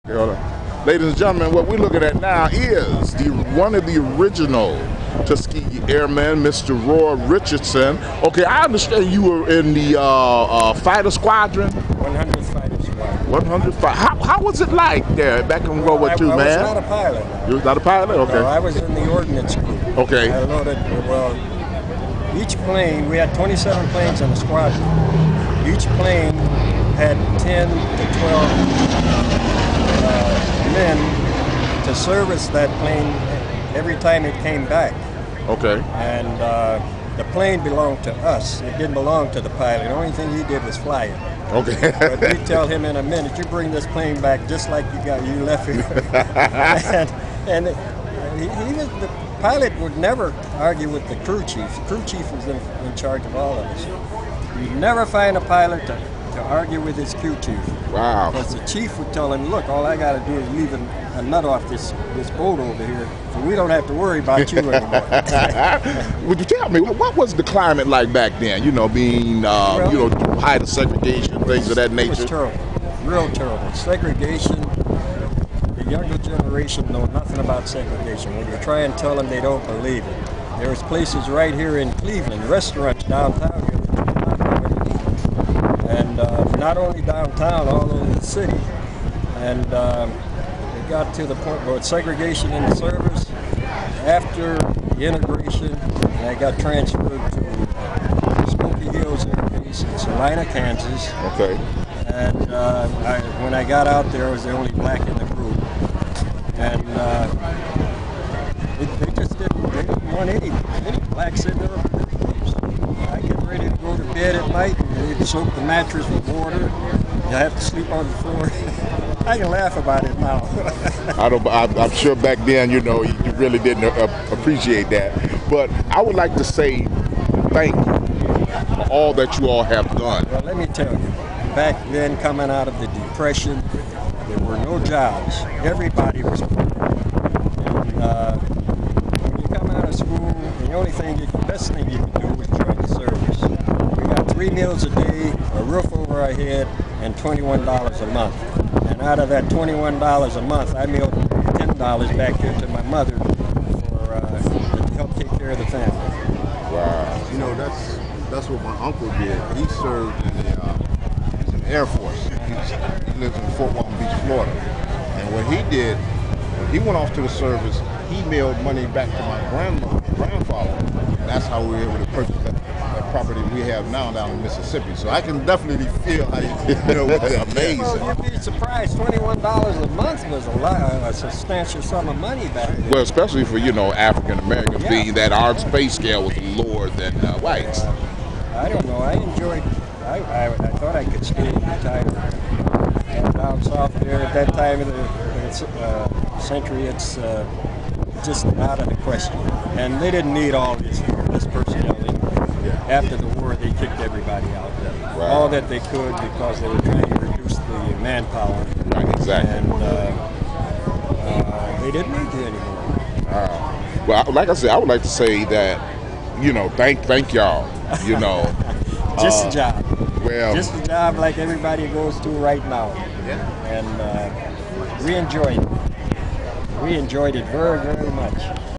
Hold on. Ladies and gentlemen, what we're looking at now is one of the original Tuskegee airmen, Mr. Roy Richardson. Okay, I understand you were in the fighter squadron. 100th Fighter Squadron. 105. How was it like there back in World War II, man? I was not a pilot. You was not a pilot? Okay. No, I was in the ordnance group. Okay. I loaded, well, each plane, we had 27 planes in the squadron. Each plane had 10 to 12 men to service that plane every time it came back. Okay. And the plane belonged to us. It didn't belong to the pilot. The only thing he did was fly it. Okay. But we tell him in a minute, you bring this plane back just like you left here. and the pilot would never argue with the crew chief. The crew chief was in charge of all of us. You'd never find a pilot to argue with his crew chief. Wow. Because the chief would tell him, look, all I got to do is leave a nut off this boat over here, so we don't have to worry about you anymore. Would you tell me, what was the climate like back then? You know, being, Well, you know, height of segregation, things of that nature? It was terrible, real terrible. Segregation, the younger generation know nothing about segregation. When you try and tell them, they don't believe it. There's places right here in Cleveland, restaurants downtown here, and not only downtown, all over the city. And it got to the point where segregation in the service, after the integration, I got transferred to Smoky Hills Air Base in Salina, Kansas. Okay. And when I got out there, I was the only black in the group. And they just didn't want any blacks in there. I get ready to go to bed at night, and they'd soak the mattress with water. You have to sleep on the floor. I can laugh about it now. I'm sure back then, you know, you really didn't appreciate that. But I would like to say thank you for all that you all have done. Well, let me tell you, back then, coming out of the Depression, there were no jobs. Everybody was poor. And when you come out of school, the best thing you can do is join the service. We got 3 meals a day, a roof over our head, and $21 a month. And out of that $21 a month, I mailed $10 back here to my mother to help take care of the family. Wow. You know, that's what my uncle did. He served in the Air Force. He lives in Fort Walton Beach, Florida. And what he did, when he went off to the service, he mailed money back to my grandfather. And that's how we were able to purchase that property we have now down in Mississippi. So I can definitely feel how you know, it's amazing. Well, you'd be surprised. $21 a month was a substantial sum of money back then. Well, especially for, you know, African Americans, Yeah. being that our pay scale was lower than whites. I don't know. I enjoyed. I thought I could stay retired. And down south there at that time of the century, it's just out of the question. And they didn't need all this personnel anyway. After the war, they kicked everybody out. Wow. All that they could, because they were trying to reduce the manpower. Right, exactly. And they didn't need you anymore. Well, like I said, I would like to say that, you know, thank y'all, you know. Just a job. Well, Just a job like everybody goes to right now. Yeah. And we enjoyed it. We enjoyed it very, very much.